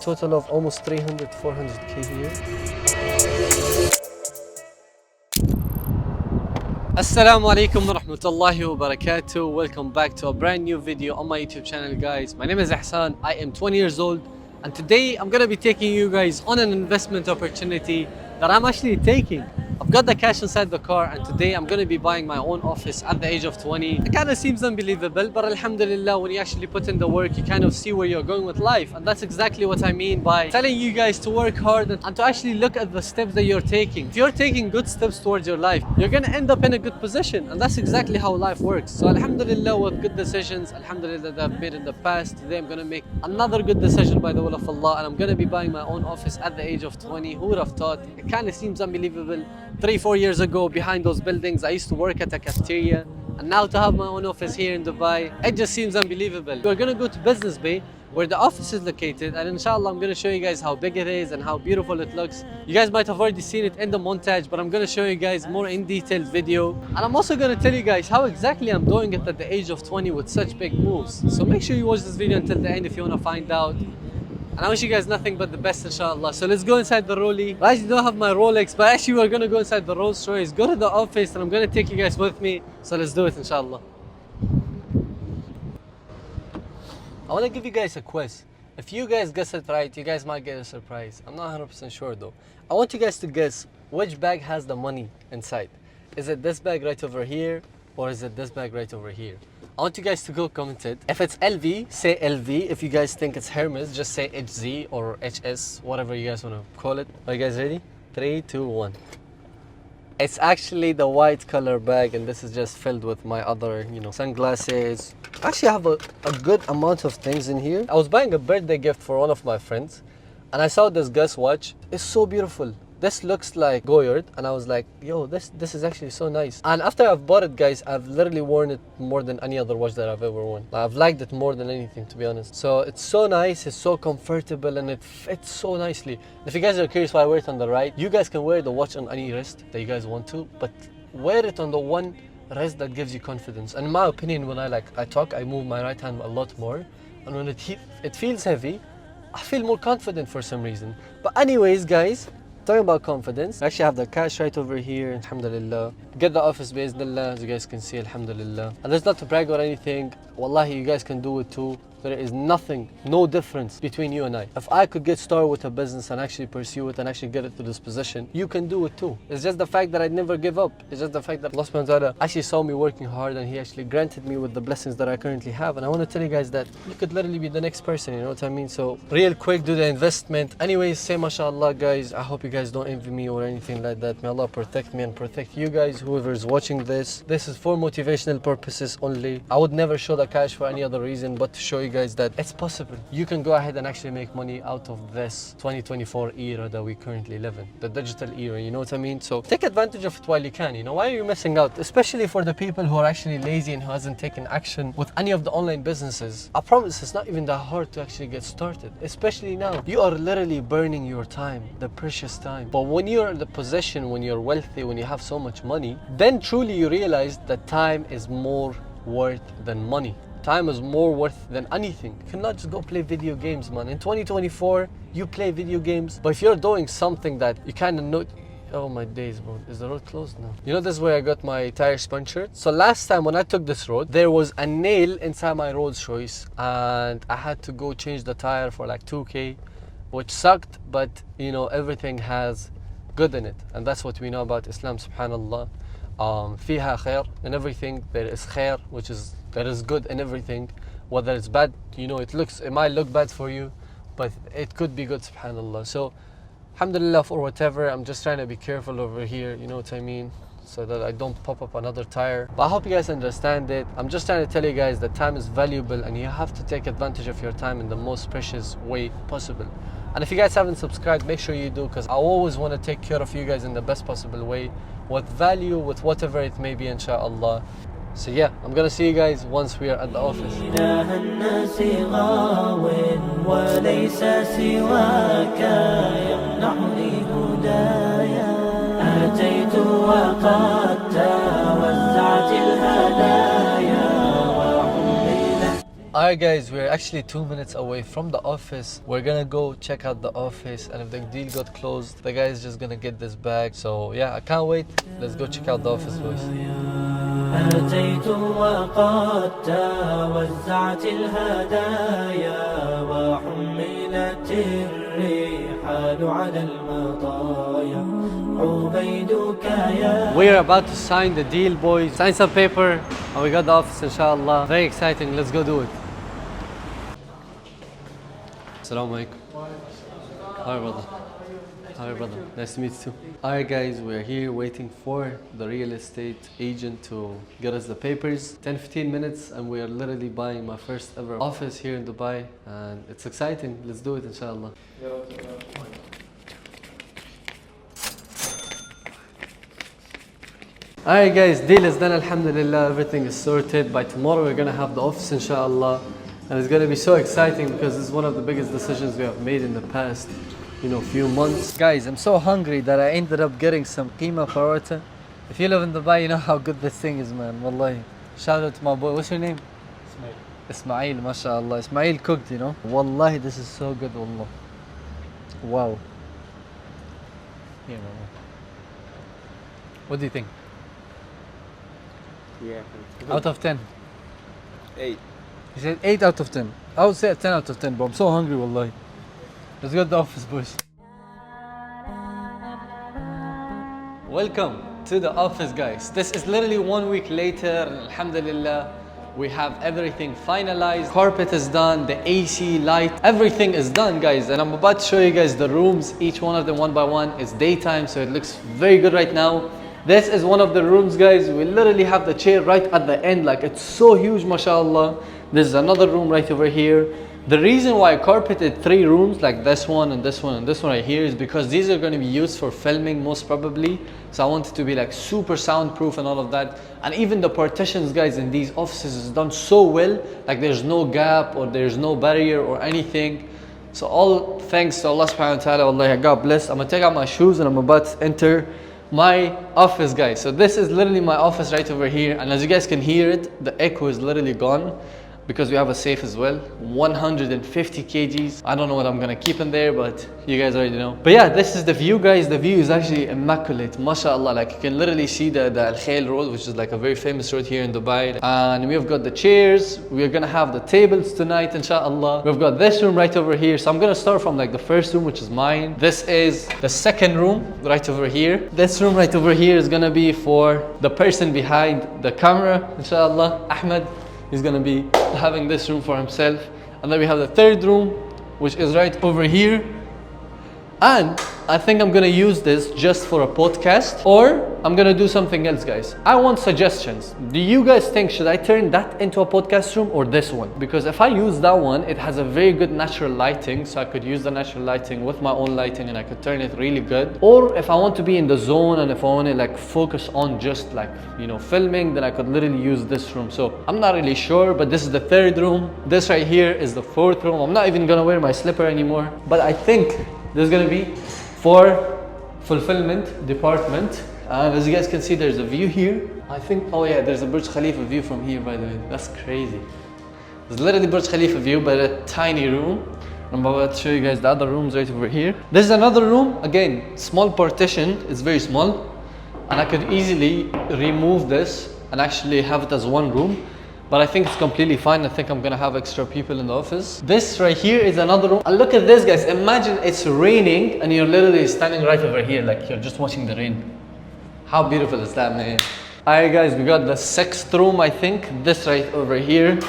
total of almost 300, 400k here. Assalamu alaikum wa rahmatullahi wa barakatuh. Welcome back to a brand new video on my YouTube channel, guys. My name is Ehsanszz. I am 20 years old, and today I'm gonna be taking you guys on an investment opportunity that I'm actually taking. I've got the cash inside the car, and today I'm gonna be buying my own office at the age of 20. It kind of seems unbelievable, but alhamdulillah, when you actually put in the work, you kind of see where you're going with life. And that's exactly what I mean by telling you guys to work hard and to actually look at the steps that you're taking. If you're taking good steps towards your life, you're gonna end up in a good position, and that's exactly how life works. So alhamdulillah, with good decisions, alhamdulillah, that I've made in the past, today I'm gonna make another good decision by the will of Allah, and I'm gonna be buying my own office at the age of 20. Who would have thought? It kind of seems unbelievable. 3-4 years ago, behind those buildings, I used to work at a cafeteria, and now to have my own office here in Dubai, it just seems unbelievable. We're gonna go to Business Bay, where the office is located, and inshallah I'm gonna show you guys how big it is and how beautiful it looks. You guys might have already seen it in the montage, but I'm gonna show you guys more in detailed video, and I'm also gonna tell you guys how exactly I'm doing it at the age of 20 with such big moves. So make sure you watch this video until the end if you wanna find out. And I wish you guys nothing but the best, inshallah. So let's go inside the Rollie. I actually don't have my Rolex, but actually we're gonna go inside the Rolls Royce, go to the office, and I'm gonna take you guys with me. So let's do it, inshallah. I wanna give you guys a quiz. If you guys guess it right, you guys might get a surprise. I'm not 100% sure though. I want you guys to guess which bag has the money inside. Is it this bag right over here, or is it this bag right over here? I want you guys to go comment it. If it's LV, say LV. If you guys think it's Hermes, just say HZ or HS, whatever you guys want to call it. Are you guys ready? 3, 2, 1. It's actually the white color bag, and this is just filled with my other, sunglasses. Actually, I have a good amount of things in here. I was buying a birthday gift for one of my friends, and I saw this Gus watch. It's so beautiful. This looks like Goyard, and I was like, yo, this is actually so nice. And after I've bought it, guys, I've literally worn it more than any other watch that I've ever worn. I've liked it more than anything, to be honest. So it's so nice, it's so comfortable, and it fits so nicely. If you guys are curious why I wear it on the right, you guys can wear the watch on any wrist that you guys want to, but wear it on the one wrist that gives you confidence. And in my opinion, when I talk, I move my right hand a lot more, and when it feels heavy, I feel more confident for some reason. But anyways, guys, talking about confidence, I actually have the cash right over here, alhamdulillah. Get the office based, as you guys can see, alhamdulillah. And there's not to brag or anything, wallahi, you guys can do it too. There is nothing, no difference between you and I. If I could get started with a business and actually pursue it and actually get it to this position, you can do it too. It's just the fact that I'd never give up. It's just the fact that Allah subhanahu wa ta'ala actually saw me working hard, and He actually granted me with the blessings that I currently have. And I want to tell you guys that you could literally be the next person, you know what I mean? So real quick, do the investment. Anyways, say mashallah, guys. I hope you guys don't envy me or anything like that. May Allah protect me and protect you guys, whoever is watching this. This is for motivational purposes only. I would never show the cash for any other reason but to show you guys that it's possible. You can go ahead and actually make money out of this 2024 era that we currently live in, the digital era, you know what I mean? So take advantage of it while you can. Why are you missing out? Especially for the people who are actually lazy and who hasn't taken action with any of the online businesses. I promise it's not even that hard to actually get started, especially now. You are literally burning your time, the precious time. But when you're in the position, when you're wealthy, when you have so much money, then truly you realize that time is more worth than money. Time is more worth than anything. You cannot just go play video games, man. In 2024, you play video games, but if you're doing something that you kind of know, oh my days, bro, is the road closed now? This is where I got my tires punctured. So last time when I took this road, there was a nail inside my Rolls Royce, and I had to go change the tire for like 2k, which sucked, but everything has good in it, and that's what we know about Islam, subhanallah. Fiha khair, in everything there is khair, which is there is good in everything. Whether it's bad, it might look bad for you, but it could be good, subhanallah. So alhamdulillah for whatever. I'm just trying to be careful over here, you know what I mean, so that I don't pop up another tire. But I hope you guys understand it. I'm just trying to tell you guys that time is valuable, and you have to take advantage of your time in the most precious way possible. And if you guys haven't subscribed, make sure you do, because I always want to take care of you guys in the best possible way, with value, with whatever it may be, inshallah. So yeah, I'm gonna see you guys once we are at the office. Alright guys, we're actually 2 minutes away from the office. We're gonna go check out the office, and if the deal got closed, the guy is just gonna get this bag. So yeah, I can't wait. Let's go check out the office, boys. أتيت وقد توزعت الهدايا وحملت الرحال على المطايا عبيدك يا. We're about to sign the deal, boys. Sign some paper and we got the office, inshallah. Very exciting. Let's go do it. Assalamu alaikum. Hi, brother. Hi, brother. Nice to meet you too. Alright guys, we're here waiting for the real estate agent to get us the papers. 10-15 minutes and we're literally buying my first ever office here in Dubai, and it's exciting. Let's do it, inshallah. Alright guys, deal is done, alhamdulillah. Everything is sorted. By tomorrow we're gonna have the office, inshallah. And it's gonna be so exciting because it's one of the biggest decisions we have made in the past, few months. Guys, I'm so hungry that I ended up getting some keema paratha. If you live in Dubai, you know how good this thing is, man. Wallahi. Shout out to my boy. What's your name? Ismail, mashallah. Ismail cooked, Wallahi, this is so good, wallah. Wow. Here, man. What do you think? Yeah. Out of 10? 8. He said 8 out of 10. I would say a 10 out of 10, bro. I'm so hungry, wallahi. Let's go to the office, boys. Welcome to the office, guys. This is literally 1 week later. Alhamdulillah, we have everything finalized. Carpet is done, the AC, light, everything is done, guys. And I'm about to show you guys the rooms. Each one of them one by one. It's daytime, so it looks very good right now. This is one of the rooms, guys. We literally have the chair right at the end. Like, it's so huge, mashallah. This is another room right over here. The reason why I carpeted 3 rooms, like this one and this one and this one right here, is because these are going to be used for filming most probably. So I want it to be like super soundproof and all of that. And even the partitions, guys, in these offices is done so well. Like, there's no gap or there's no barrier or anything. So all thanks to Allah subhanahu wa ta'ala. Wallahi, God bless. I'm going to take out my shoes and I'm about to enter my office, guys. So this is literally my office right over here. And as you guys can hear it, the echo is literally gone, because we have a safe as well. 150 kgs. I don't know what I'm gonna keep in there, but you guys already know. But yeah, this is the view, guys. The view is actually immaculate, mashallah. Like, you can literally see the Al Khail road, which is like a very famous road here in Dubai. And we've got the chairs. We're gonna have the tables tonight, inshallah. We've got this room right over here. So I'm gonna start from like the first room, which is mine. This is the second room right over here. This room right over here is gonna be for the person behind the camera, inshallah, Ahmed. He's gonna be having this room for himself. And then we have the third room, which is right over here. And I think I'm gonna use this just for a podcast, or I'm gonna do something else, guys. I want suggestions. Do you guys think, should I turn that into a podcast room or this one? Because if I use that one, it has a very good natural lighting, so I could use the natural lighting with my own lighting and I could turn it really good. Or if I want to be in the zone and if I want to like focus on just like, filming, then I could literally use this room. So I'm not really sure, but this is the third room. This right here is the fourth room. I'm not even gonna wear my slipper anymore, but I think this is gonna be for fulfillment department. And as you guys can see, there's a view here. I think, oh yeah, there's a Burj Khalifa view from here, by the way. That's crazy. There's literally Burj Khalifa view, but a tiny room. I'm about to show you guys the other rooms right over here. There's another room, again, small partition. It's very small, and I could easily remove this and actually have it as one room. But I think it's completely fine. I think I'm gonna have extra people in the office. This right here is another room. And look at this, guys. Imagine it's raining and you're literally standing right over here, like you're just watching the rain. How beautiful is that, man? Alright guys, we got the 6th room, I think. This right over here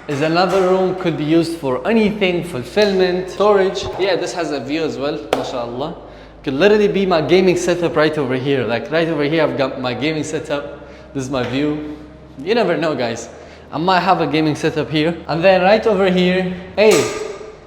is another room. Could be used for anything, fulfillment, storage. Yeah, this has a view as well, mashallah. Could literally be my gaming setup right over here. Like right over here, I've got my gaming setup. This is my view. You never know, guys. I might have a gaming setup here. And then right over here, hey,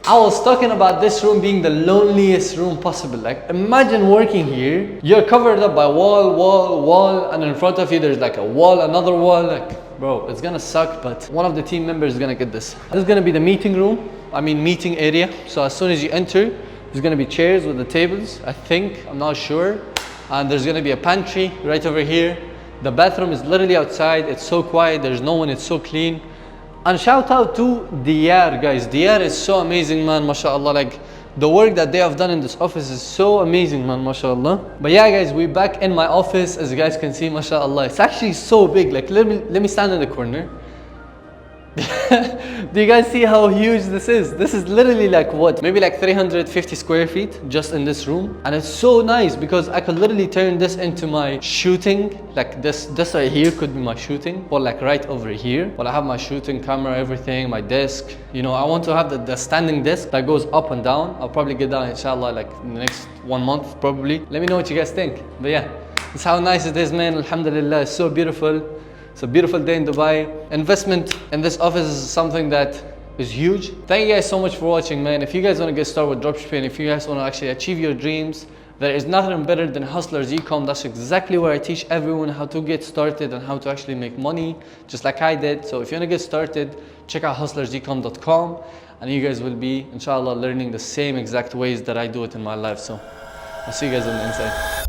I was talking about this room being the loneliest room possible. Like, imagine working here, you're covered up by wall, and in front of you there's like a wall, another wall. Like, bro, it's gonna suck, but one of the team members is gonna get this. This is gonna be the meeting room, meeting area. So as soon as you enter, there's gonna be chairs with the tables, I think, I'm not sure. And there's gonna be a pantry right over here. The bathroom is literally outside. It's so quiet, there's no one, it's so clean. And shout out to Diyar, guys. Diyar is so amazing, man, mashallah. Like, the work that they have done in this office is so amazing, man, mashallah. But yeah, guys, we're back in my office. As you guys can see, mashallah, it's actually so big. Like, let me stand in the corner. Do you guys see how huge this is? This is literally like what? Maybe like 350 square feet just in this room. And it's so nice because I could literally turn this into my shooting. Like this right here could be my shooting, or like right over here. Well, I have my shooting camera, everything, my desk. You know, I want to have the standing desk that goes up and down. I'll probably get down, inshallah, like in the next 1 month probably. Let me know what you guys think. But yeah, that's how nice it is, man. Alhamdulillah, it's so beautiful. It's a beautiful day in Dubai. Investment in this office is something that is huge. Thank you guys so much for watching, man. If you guys want to get started with dropshipping, if you guys want to actually achieve your dreams, there is nothing better than Hustlers Ecom. That's exactly where I teach everyone how to get started and how to actually make money, just like I did. So if you want to get started, check out hustlersecom.com, and you guys will be, inshallah, learning the same exact ways that I do it in my life. So I'll see you guys on the inside.